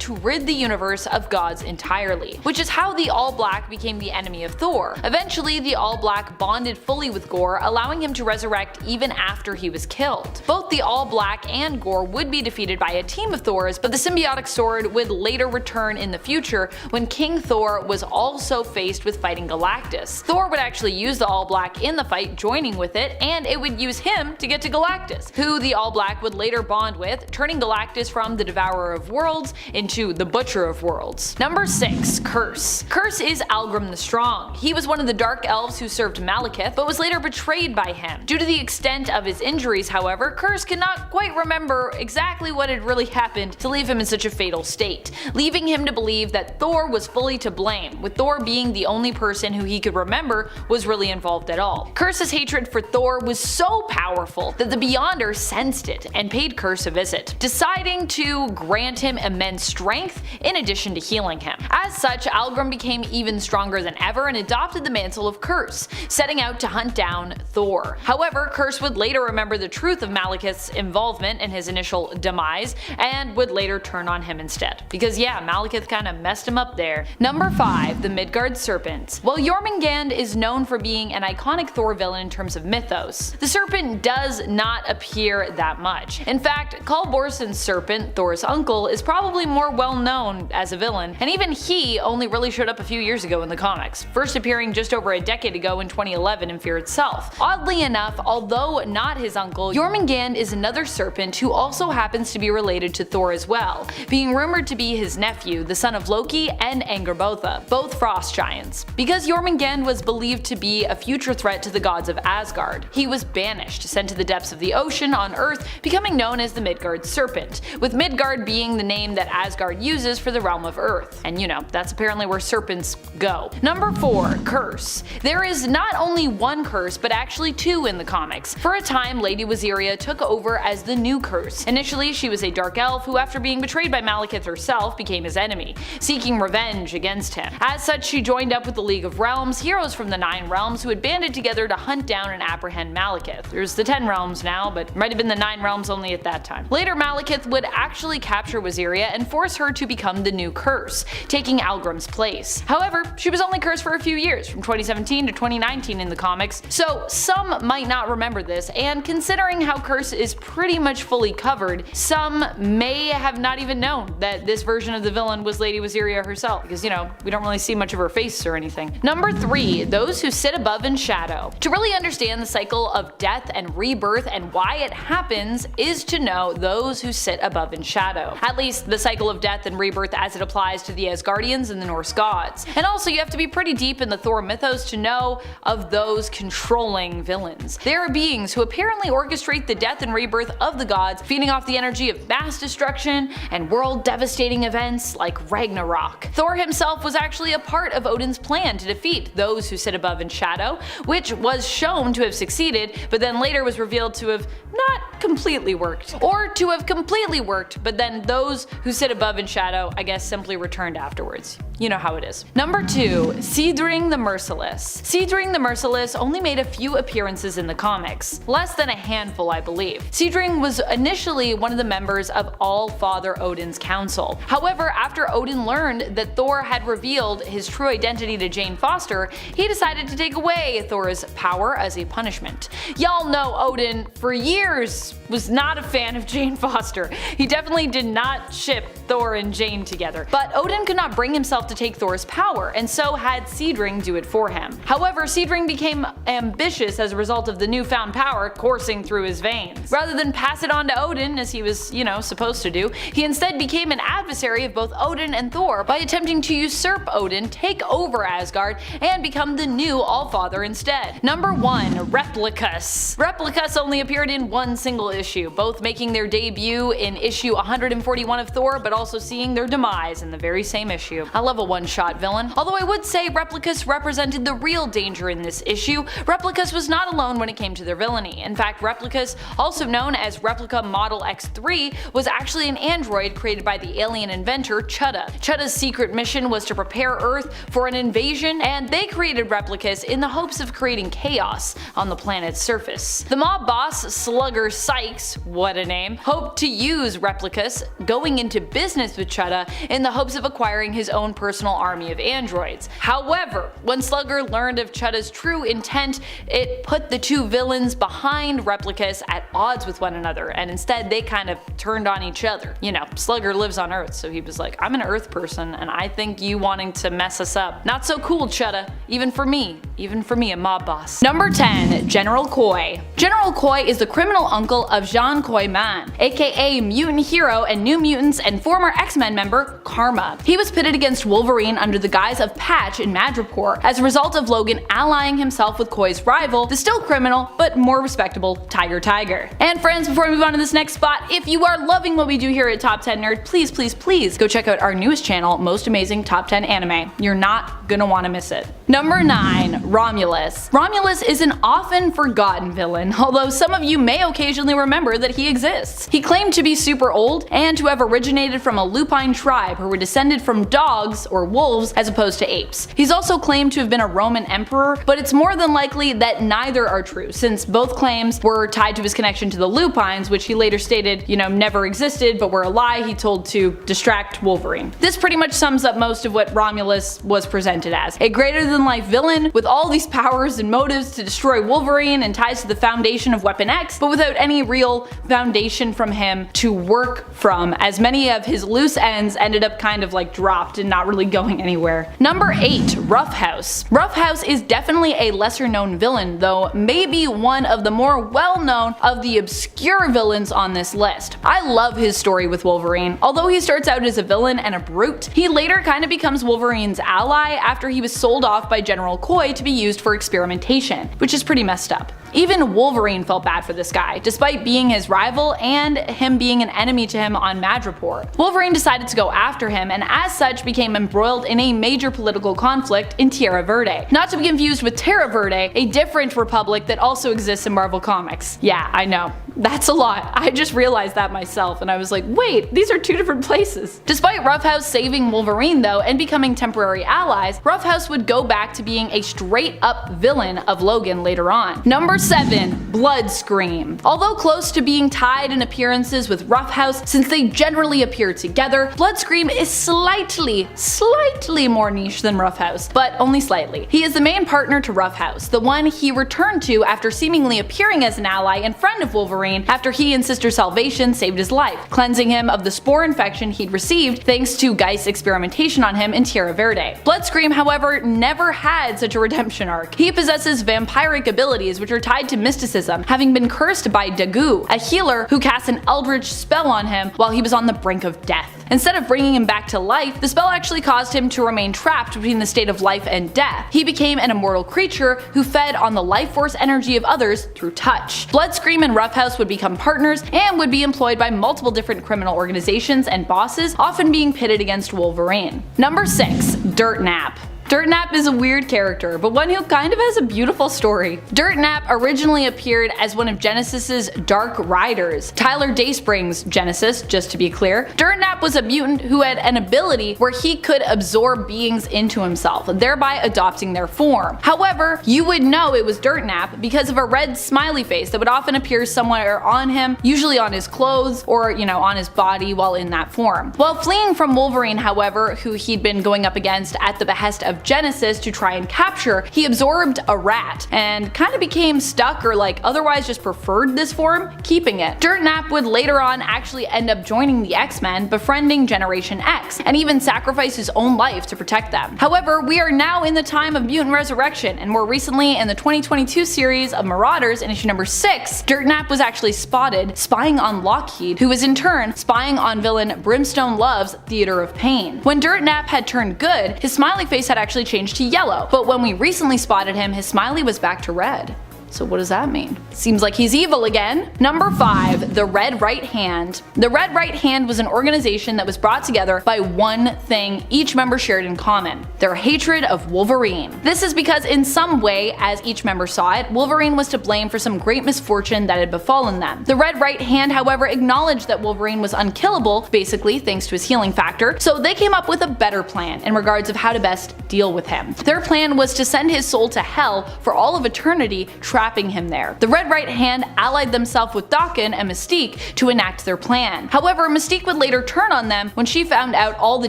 to rid the universe of gods entirely, which is how the All Black became the enemy of Thor. Eventually, the All Black bonded fully with Gore, allowing him to resurrect even after he was killed. Both the All Black and Gore would be defeated by a team of Thors, but the symbiotic sword would later return in the future when King Thor was also faced with fighting Galactus. Thor would actually use the All Black in the fight, joining with it, and it would use him to get to Galactus, who the All Black would later bond with, turning Galactus from the Devourer of Worlds into the Butcher of Worlds. Number 6. Curse. Curse is Algrim the Strong. He was one of the Dark Elves who served Malekith, but was later betrayed by him. Due to the extent of his injuries, however, Curse could not quite remember exactly what had really happened to leave him in such a fatal state, leaving him to believe that Thor was fully to blame, with Thor being the only person who he could remember was really involved at all. Curse's hatred for Thor was so powerful that the Beyonder sensed it and paid Curse a visit, deciding to grant him immense strength in addition to healing him. As such, Algrim became even stronger than ever and adopted the mantle of Curse, setting out to hunt down Thor. However, Curse would later remember the truth of Malekith's involvement in his initial demise and would later turn on him instead. Because yeah, Malekith kinda messed him up there. Number 5. The Midgard Serpent. While Jormungand is known for being an iconic Thor villain in terms of mythos, the serpent does not appear that much. In fact, Carl Borson's serpent, Thor's uncle, is probably more well known as a villain, and even he only really showed up a few years ago in the comics, first appearing just over a decade ago in 2011 in Fear Itself. Oddly enough, although not his uncle, Jormungand is another serpent who also happens to be related to Thor as well, being rumored to be his nephew, the son of Loki and Angrboda, both frost giants. Because Jormungand was believed believed to be a future threat to the gods of Asgard. He was banished, sent to the depths of the ocean on Earth, becoming known as the Midgard Serpent, with Midgard being the name that Asgard uses for the realm of Earth. And that's apparently where serpents go. Number 4. Curse. There is not only one curse, but actually two in the comics. For a time, Lady Waziria took over as the new curse. Initially, she was a dark elf who, after being betrayed by Malekith herself, became his enemy, seeking revenge against him. As such, she joined up with the League of Realms, heroes from the 9 realms who had banded together to hunt down and apprehend Malekith. There's the 10 realms now, but it might have been the 9 realms only at that time. Later, Malekith would actually capture Waziria and force her to become the new curse, taking Algrim's place. However, she was only cursed for a few years, from 2017 to 2019 in the comics, so some might not remember this, and considering how Curse is pretty much fully covered, some may have not even known that this version of the villain was Lady Waziria herself, because we don't really see much of her face or anything. Number 3. Those who sit above in shadow. To really understand the cycle of death and rebirth and why it happens is to know those who sit above in shadow. At least the cycle of death and rebirth as it applies to the Asgardians and the Norse gods. And also you have to be pretty deep in the Thor mythos to know of those controlling villains. They are beings who apparently orchestrate the death and rebirth of the gods, feeding off the energy of mass destruction and world-devastating events like Ragnarok. Thor himself was actually a part of Odin's plan to defeat those who sit above in shadow, which was shown to have succeeded, but then later was revealed to have not completely worked. Or to have completely worked, but then those who sit above in shadow, I guess, simply returned afterwards. You know how it is. Number 2. Seedring the Merciless. Seedring the Merciless only made a few appearances in the comics. Less than a handful, I believe. Seedring was initially one of the members of All-Father Odin's council. However, after Odin learned that Thor had revealed his true identity to Jane Foster, he decided to take away Thor's power as a punishment. Y'all know Odin, for years, was not a fan of Jane Foster. He definitely did not ship Thor and Jane together. But Odin could not bring himself to take Thor's power, and so had Seedring do it for him. However, Seedring became ambitious as a result of the newfound power coursing through his veins. Rather than pass it on to Odin, as he was, supposed to do, he instead became an adversary of both Odin and Thor by attempting to usurp Odin, take over Asgard, and become the new Allfather instead. Number 1. Replicas. Replicas only appeared in one single issue, both making their debut in issue 141 of Thor, but also seeing their demise in the very same issue. I love a one-shot villain. Although I would say Replicas represented the real danger in this issue, Replicas was not alone when it came to their villainy. In fact, Replicas, also known as Replica Model X3, was actually an android created by the alien inventor Chutta. Chutta's secret mission was to prepare Earth for an invasion, and they created Replicas in the hopes of creating chaos on the planet's surface. The mob boss, Slugger Sykes, what a name, hoped to use Replicas, going into business with Chutta in the hopes of acquiring his own personal army of androids. However, when Slugger learned of Chutta's true intent, it put the two villains behind Replicas at odds with one another, and instead they kind of turned on each other. Slugger lives on Earth, so he was like, I'm an Earth person, and I think you wanting to mess us up. Not so cool, Chutta. Even for me, a mob boss. Number 10. General Koi. General Koi is the criminal uncle of Jean Koi-Man, aka mutant hero and New Mutants and former X-Men member Karma. He was pitted against Wolverine under the guise of Patch in Madripoor as a result of Logan allying himself with Koi's rival, the still criminal but more respectable Tiger. And friends, before we move on to this next spot, if you are loving what we do here at Top 10 Nerd, please go check out our newest channel, Most Amazing Top 10 Anime. You're not gonna want to miss it. Number 9. Romulus. Romulus is an often forgotten villain, although some of you may occasionally remember that he exists. He claimed to be super old and to have originated from a lupine tribe who were descended from dogs or wolves as opposed to apes. He's also claimed to have been a Roman emperor, but it's more than likely that neither are true, since both claims were tied to his connection to the lupines, which he later stated, never existed but were a lie he told to distract Wolverine. This pretty much sums up most of what Romulus was presented as. A greater than life villain with all these powers and motives to destroy Wolverine and ties to the foundation of Weapon X, but without any real foundation from him to work from, as many of his loose ends ended up kind of like dropped and not really going anywhere. Number 8. Roughhouse. Roughhouse is definitely a lesser known villain, though maybe one of the more well known of the obscure villains on this list. I love his story with Wolverine. Although he starts out as a villain and a brute, he later kind of becomes Wolverine's ally after he was sold off by General Koi to be used for experimentation, which is pretty messed up. Even Wolverine felt bad for this guy, despite being his rival and him being an enemy to him on Madripoor. Wolverine decided to go after him and as such became embroiled in a major political conflict in Tierra Verde. Not to be confused with Terra Verde, a different republic that also exists in Marvel Comics. Yeah, I know. That's a lot. I just realized that myself and I was like, wait, these are two different places. Despite Roughhouse saving Wolverine though and becoming temporary allies, Roughhouse would go back to being a straight up villain of Logan later on. Number 7. Bloodscream. Although close to being tied in appearances with Roughhouse since they generally appear together, Bloodscream is slightly more niche than Roughhouse, but only slightly. He is the main partner to Roughhouse, the one he returned to after seemingly appearing as an ally and friend of Wolverine after he and Sister Salvation saved his life, cleansing him of the spore infection he'd received thanks to Geist's experimentation on him in Tierra Verde. Bloodscream, however, never had such a redemption arc. He possesses vampiric abilities which are tied to mysticism, having been cursed by Dagu, a healer who cast an eldritch spell on him while he was on the brink of death. Instead of bringing him back to life, the spell actually caused him to remain trapped between the state of life and death. He became an immortal creature who fed on the life force energy of others through touch. Bloodscream and Roughhouse would become partners and would be employed by multiple different criminal organizations and bosses, often being pitted against Wolverine. Number 6. Dirtnap. Dirtnap is a weird character, but one who kind of has a beautiful story. Dirtnap originally appeared as one of Genesis's Dark Riders, Tyler Dayspring's Genesis, just to be clear. Dirtnap was a mutant who had an ability where he could absorb beings into himself, thereby adopting their form. However, you would know it was Dirtnap because of a red smiley face that would often appear somewhere on him, usually on his clothes or, on his body while in that form. While fleeing from Wolverine, however, who he'd been going up against at the behest of Genesis to try and capture, he absorbed a rat and kind of became stuck or otherwise just preferred this form, keeping it. Dirtnap would later on actually end up joining the X-Men, befriending Generation X, and even sacrifice his own life to protect them. However, we are now in the time of mutant resurrection, and more recently in the 2022 series of Marauders in issue number 6, Dirtnap was actually spotted spying on Lockheed, who was in turn spying on villain Brimstone Love's Theater of Pain. When Dirtnap had turned good, his smiley face had actually changed to yellow, but when we recently spotted him, his smiley was back to red. So what does that mean? Seems like he's evil again. Number 5. The Red Right Hand. The Red Right Hand was an organization that was brought together by one thing each member shared in common: their hatred of Wolverine. This is because in some way, as each member saw it, Wolverine was to blame for some great misfortune that had befallen them. The Red Right Hand, however, acknowledged that Wolverine was unkillable, basically thanks to his healing factor, so they came up with a better plan in regards of how to best deal with him. Their plan was to send his soul to hell for all of eternity, trapping him there. The Red Right Hand allied themselves with Daken and Mystique to enact their plan. However, Mystique would later turn on them when she found out all the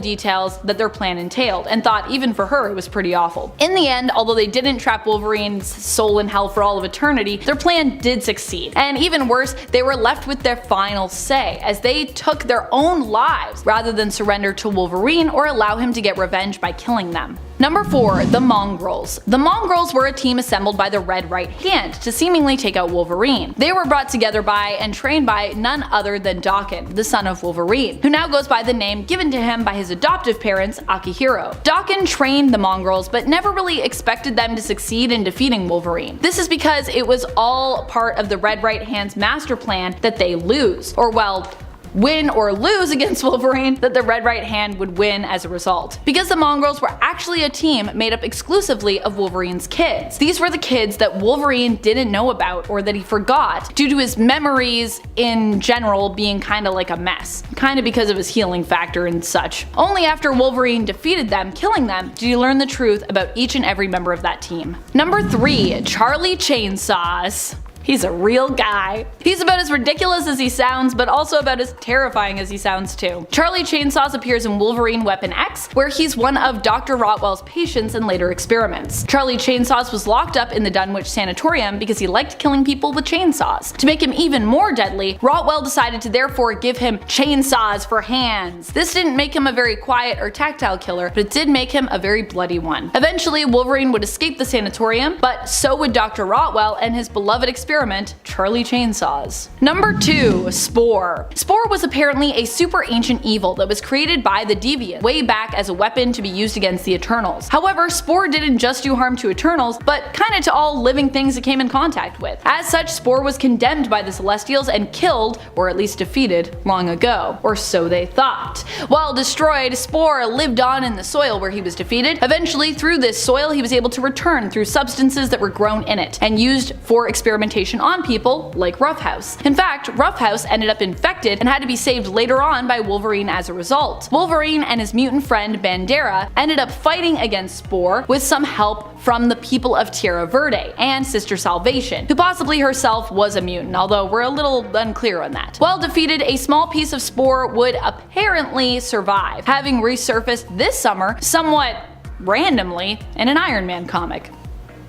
details that their plan entailed, and thought even for her it was pretty awful. In the end, although they didn't trap Wolverine's soul in hell for all of eternity, their plan did succeed. And even worse, they were left with their final say, as they took their own lives rather than surrender to Wolverine or allow him to get revenge by killing them. Number 4. The Mongrels. The Mongrels were a team assembled by the Red Right Hand to seemingly take out Wolverine. They were brought together by and trained by none other than Daken, the son of Wolverine, who now goes by the name given to him by his adoptive parents, Akihiro. Daken trained the Mongrels but never really expected them to succeed in defeating Wolverine. This is because it was all part of the Red Right Hand's master plan that they lose, or well, win or lose against Wolverine, that the Red Right Hand would win as a result. Because the Mongrels were actually a team made up exclusively of Wolverine's kids. These were the kids that Wolverine didn't know about or that he forgot due to his memories in general being kinda like a mess. Kinda because of his healing factor and such. Only after Wolverine defeated them, killing them, did he learn the truth about each and every member of that team. Number 3. Charlie Chainsaws. He's a real guy. He's about as ridiculous as he sounds, but also about as terrifying as he sounds too. Charlie Chainsaws appears in Wolverine Weapon X, where he's one of Dr. Rotwell's patients in later experiments. Charlie Chainsaws was locked up in the Dunwich Sanatorium because he liked killing people with chainsaws. To make him even more deadly, Rotwell decided to therefore give him chainsaws for hands. This didn't make him a very quiet or tactile killer, but it did make him a very bloody one. Eventually, Wolverine would escape the sanatorium, but so would Dr. Rotwell and his beloved experiment experiment, Charlie Chainsaws. Number 2. Spore. Spore was apparently a super ancient evil that was created by the Deviants way back as a weapon to be used against the Eternals. However, Spore didn't just do harm to Eternals, but kinda to all living things it came in contact with. As such, Spore was condemned by the Celestials and killed, or at least defeated, long ago. Or so they thought. While destroyed, Spore lived on in the soil where he was defeated. Eventually, through this soil, he was able to return through substances that were grown in it, and used for experimentation on people, like Roughhouse. In fact, Roughhouse ended up infected and had to be saved later on by Wolverine as a result. Wolverine and his mutant friend Bandera ended up fighting against Spore with some help from the people of Tierra Verde and Sister Salvation, who possibly herself was a mutant, although we're a little unclear on that. While defeated, a small piece of Spore would apparently survive, having resurfaced this summer somewhat randomly in an Iron Man comic.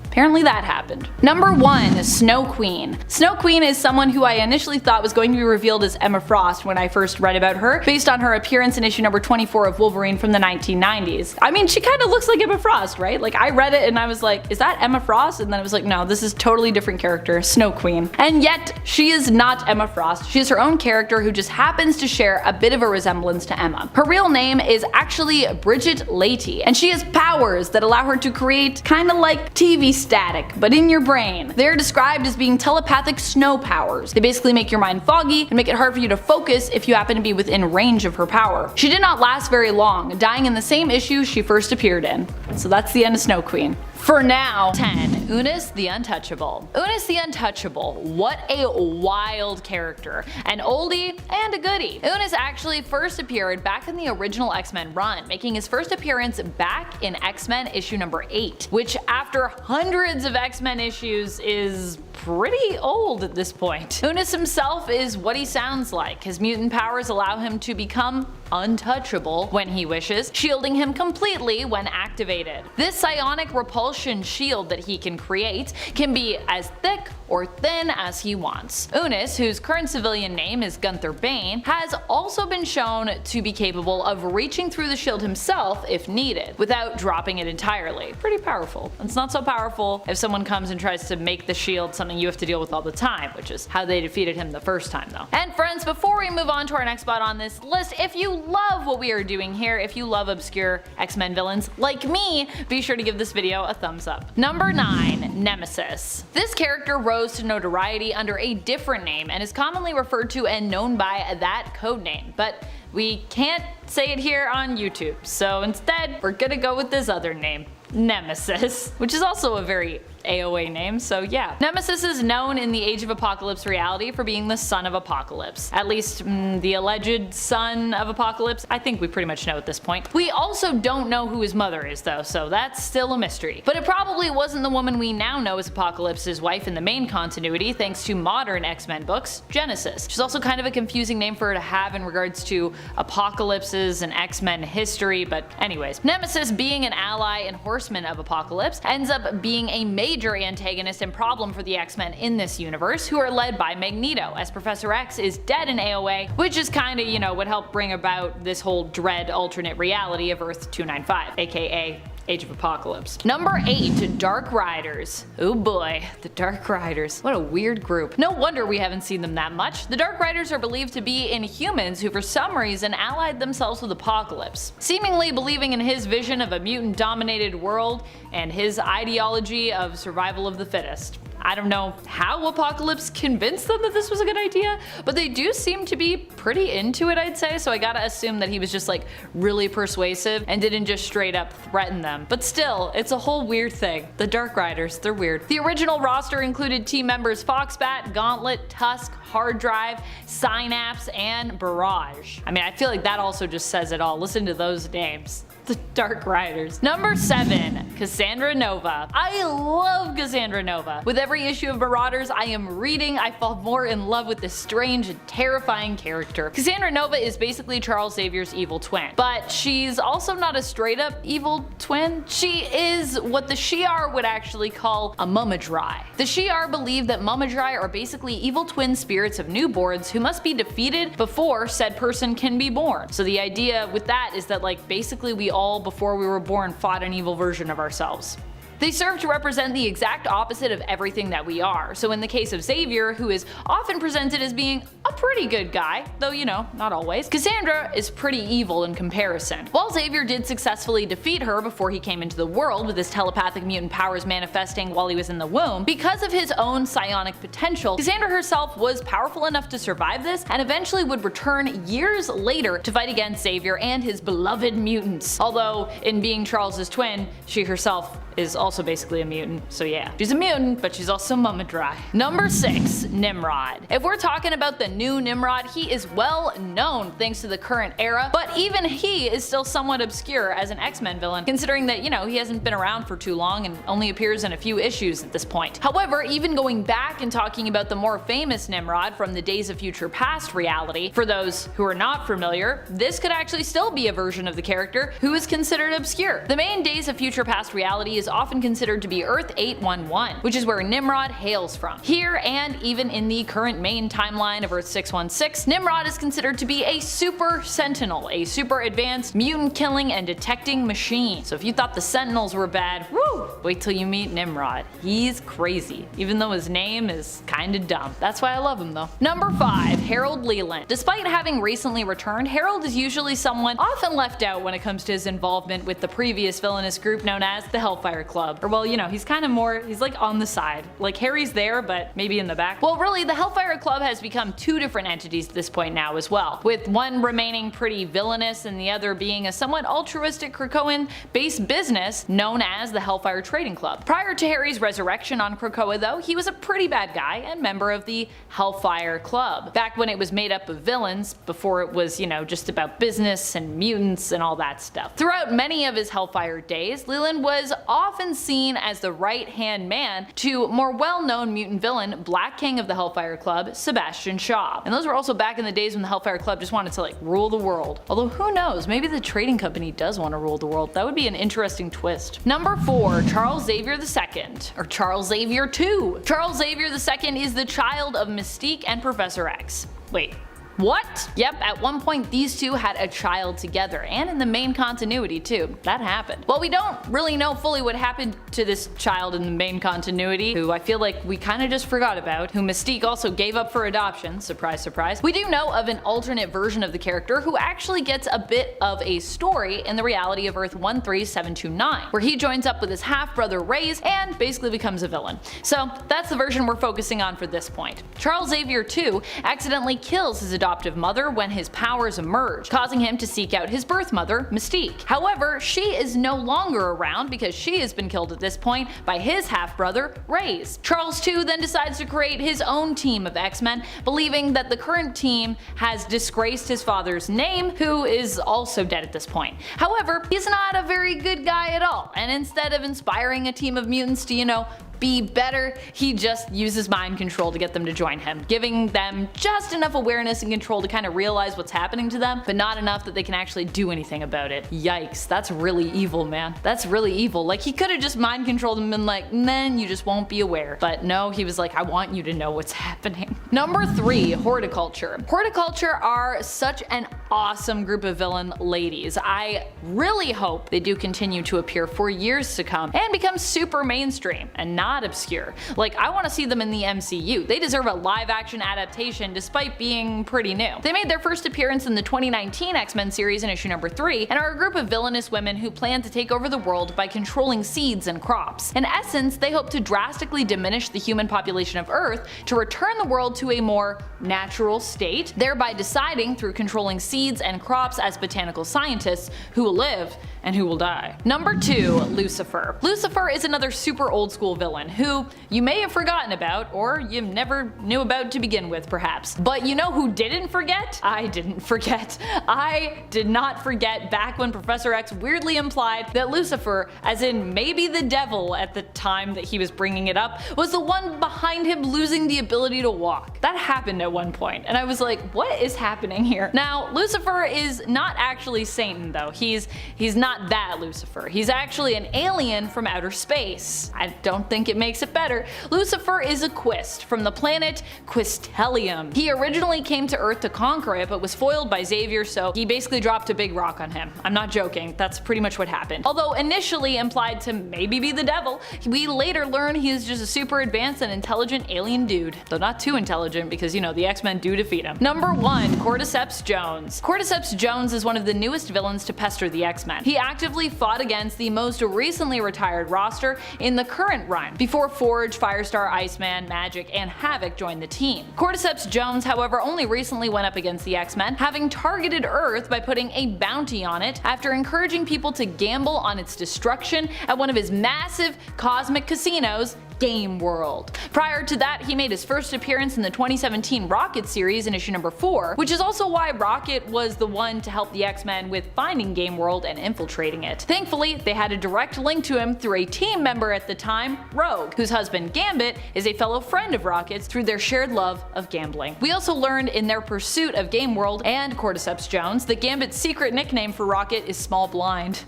Apparently that happened. Number 1. Snow Queen. Snow Queen is someone who I initially thought was going to be revealed as Emma Frost when I first read about her, based on her appearance in issue number 24 of Wolverine from the 1990s. I mean, she kinda looks like Emma Frost, right? Like, I read it and I was like, is that Emma Frost? And then I was like, no, this is totally different character, Snow Queen. And yet, she is not Emma Frost. She is her own character who just happens to share a bit of a resemblance to Emma. Her real name is actually Bridget Leahy, and she has powers that allow her to create kinda like TV static, but in your brain. They're described as being telepathic snow powers. They basically make your mind foggy and make it hard for you to focus if you happen to be within range of her power. She did not last very long, dying in the same issue she first appeared in. So that's the end of Snow Queen. For now. 10. Unus the Untouchable. Unus the Untouchable. What a wild character. An oldie and a goodie. Unus actually first appeared back in the original X-Men run, making his first appearance back in X-Men issue number 8, which after hundreds of X-Men issues is pretty old at this point. Unus himself is what he sounds like. His mutant powers allow him to become untouchable when he wishes, shielding him completely when activated. This psionic repulsion shield that he can create can be as thick or thin as he wants. Unus, whose current civilian name is Gunther Bane, has also been shown to be capable of reaching through the shield himself if needed, without dropping it entirely. Pretty powerful. It's not so powerful if someone comes and tries to make the shield something you have to deal with all the time, which is how they defeated him the first time though. And friends, before we move on to our next spot on this list, if you love what we are doing here, if you love obscure X-Men villains like me, be sure to give this video a thumbs up. Number 9. Nemesis. This character rose to notoriety under a different name and is commonly referred to and known by that codename, but we can't say it here on YouTube, so instead we're gonna go with this other name, Nemesis, which is also a very AOA name, so yeah. Nemesis is known in the Age of Apocalypse reality for being the son of Apocalypse. At least, the alleged son of Apocalypse. I think we pretty much know at this point. We also don't know who his mother is though, so that's still a mystery. But it probably wasn't the woman we now know as Apocalypse's wife in the main continuity, thanks to modern X-Men books, Genesis. Which is also kind of a confusing name for her to have in regards to Apocalypse's and X-Men history, but anyways. Nemesis, being an ally and horseman of Apocalypse, ends up being a major antagonist and problem for the X-Men in this universe, who are led by Magneto, as Professor X is dead in AOA, which is kinda, you know, what helped bring about this whole dread alternate reality of Earth 295, aka Age of Apocalypse. Number 8. Dark Riders. Oh boy, the Dark Riders. What a weird group. No wonder we haven't seen them that much. The Dark Riders are believed to be Inhumans who for some reason allied themselves with Apocalypse, seemingly believing in his vision of a mutant-dominated world and his ideology of survival of the fittest. I don't know how Apocalypse convinced them that this was a good idea, but they do seem to be pretty into it, I'd say, so I gotta assume that he was just like really persuasive and didn't just straight up threaten them. But still, it's a whole weird thing. The Dark Riders, they're weird. The original roster included team members Foxbat, Gauntlet, Tusk, Hard Drive, Synapse, and Barrage. I mean, I feel like that also just says it all. Listen to those names. The Dark Riders. Number 7. Cassandra Nova. I love Cassandra Nova. With every issue of Marauders I am reading, I fall more in love with this strange and terrifying character. Cassandra Nova is basically Charles Xavier's evil twin, but she's also not a straight up evil twin. She is what the Shi'ar would actually call a Mumadrai. The Shi'ar believe that Mumadrai are basically evil twin spirits of newborns who must be defeated before said person can be born. So the idea with that is that like basically we all before we were born fought an evil version of ourselves. They serve to represent the exact opposite of everything that we are. So in the case of Xavier, who is often presented as being a pretty good guy, though you know, not always, Cassandra is pretty evil in comparison. While Xavier did successfully defeat her before he came into the world with his telepathic mutant powers manifesting while he was in the womb, because of his own psionic potential, Cassandra herself was powerful enough to survive this and eventually would return years later to fight against Xavier and his beloved mutants. Although, in being Charles's twin, she herself is also basically a mutant, so yeah. She's a mutant, but she's also mama dry. Number 6. Nimrod. If we're talking about the new Nimrod, he is well known thanks to the current era, but even he is still somewhat obscure as an X-Men villain, considering that, you know, he hasn't been around for too long and only appears in a few issues at this point. However, even going back and talking about the more famous Nimrod from the Days of Future Past reality, for those who are not familiar, this could actually still be a version of the character who is considered obscure. The main Days of Future Past reality is often considered to be Earth 811, which is where Nimrod hails from. Here, and even in the current main timeline of Earth 616, Nimrod is considered to be a super sentinel, a super advanced mutant killing and detecting machine. So if you thought the Sentinels were bad, woo, wait till you meet Nimrod. He's crazy, even though his name is kinda dumb. That's why I love him though. Number 5. Harold Leland. Despite having recently returned, Harold is usually someone often left out when it comes to his involvement with the previous villainous group known as the Hellfire Club. Or well, you know, he's kind of more, he's like on the side. Like Harry's there, but maybe in the back. Well, really, the Hellfire Club has become two different entities at this point now as well, with one remaining pretty villainous and the other being a somewhat altruistic Krakoan-based business known as the Hellfire Trading Club. Prior to Harry's resurrection on Krakoa though, he was a pretty bad guy and member of the Hellfire Club, back when it was made up of villains, before it was, you know, just about business and mutants and all that stuff. Throughout many of his Hellfire days, Leland was often seen as the right-hand man to more well-known mutant villain, Black King of the Hellfire Club, Sebastian Shaw. And those were also back in the days when the Hellfire Club just wanted to like rule the world. Although who knows, maybe the trading company does want to rule the world. That would be an interesting twist. Number 4. Charles Xavier II, or Charles Xavier II. Charles Xavier II is the child of Mystique and Professor X. Wait. What? Yep, at one point these two had a child together, and in the main continuity too. That happened. Well, we don't really know fully what happened to this child in the main continuity, who I feel like we kinda just forgot about, who Mystique also gave up for adoption, surprise surprise. We do know of an alternate version of the character who actually gets a bit of a story in the reality of Earth 13729, where he joins up with his half-brother Reyes and basically becomes a villain. So that's the version we're focusing on for this point. Charles Xavier II accidentally kills his adoptive mother when his powers emerge, causing him to seek out his birth mother, Mystique. However, she is no longer around because she has been killed at this point by his half-brother, Reyes. Charles II then decides to create his own team of X-Men, believing that the current team has disgraced his father's name, who is also dead at this point. However, he's not a very good guy at all, and instead of inspiring a team of mutants to, you know, be better, he just uses mind control to get them to join him, giving them just enough awareness and control to kind of realize what's happening to them, but not enough that they can actually do anything about it. Yikes, that's really evil, man. That's really evil. Like, he could have just mind controlled them and been like, then you just won't be aware. But no, he was like, I want you to know what's happening. Number 3, Horticulture. Horticulture are such an awesome group of villain ladies. I really hope they do continue to appear for years to come and become super mainstream and not obscure. Like, I want to see them in the MCU. They deserve a live-action adaptation despite being pretty new. They made their first appearance in the 2019 X-Men series in issue number 3 and are a group of villainous women who plan to take over the world by controlling seeds and crops. In essence, they hope to drastically diminish the human population of Earth to return the world to a more natural state, thereby deciding through controlling seeds and crops as botanical scientists who will live and who will die. Number 2, Lucifer. Lucifer is another super old school villain who you may have forgotten about, or you never knew about to begin with perhaps. But you know who didn't forget? I didn't forget. I did not forget back when Professor X weirdly implied that Lucifer, as in maybe the devil at the time that he was bringing it up, was the one behind him losing the ability to walk. That happened at one point, and I was like, what is happening here? Now, Lucifer is not actually Satan though. He's not not that Lucifer. He's actually an alien from outer space. I don't think it makes it better. Lucifer is a Quist from the planet Quistelium. He originally came to Earth to conquer it, but was foiled by Xavier, so he basically dropped a big rock on him. I'm not joking, that's pretty much what happened. Although initially implied to maybe be the devil, we later learn he is just a super advanced and intelligent alien dude. Though not too intelligent, because you know, the X-Men do defeat him. Number 1. Cordyceps Jones. Cordyceps Jones is one of the newest villains to pester the X-Men. He actively fought against the most recently retired roster in the current run, before Forge, Firestar, Iceman, Magic, and Havoc joined the team. Cordyceps Jones, however, only recently went up against the X-Men, having targeted Earth by putting a bounty on it after encouraging people to gamble on its destruction at one of his massive cosmic casinos, Game World. Prior to that, he made his first appearance in the 2017 Rocket series in issue number 4, which is also why Rocket was the one to help the X-Men with finding Game World and infiltrating it. Thankfully, they had a direct link to him through a team member at the time, Rogue, whose husband Gambit is a fellow friend of Rocket's through their shared love of gambling. We also learned in their pursuit of Game World and Cordyceps Jones that Gambit's secret nickname for Rocket is Small Blind.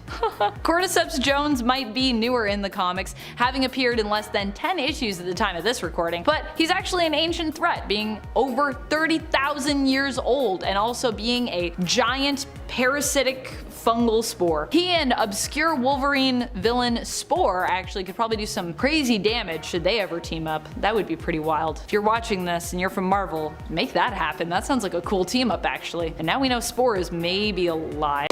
Cordyceps Jones might be newer in the comics, having appeared in less than 10 issues at the time of this recording, but he's actually an ancient threat, being over 30,000 years old and also being a giant parasitic fungal spore. He and obscure Wolverine villain Spore actually could probably do some crazy damage should they ever team up. That would be pretty wild. If you're watching this and you're from Marvel, make that happen. That sounds like a cool team up actually. And now we know Spore is maybe alive.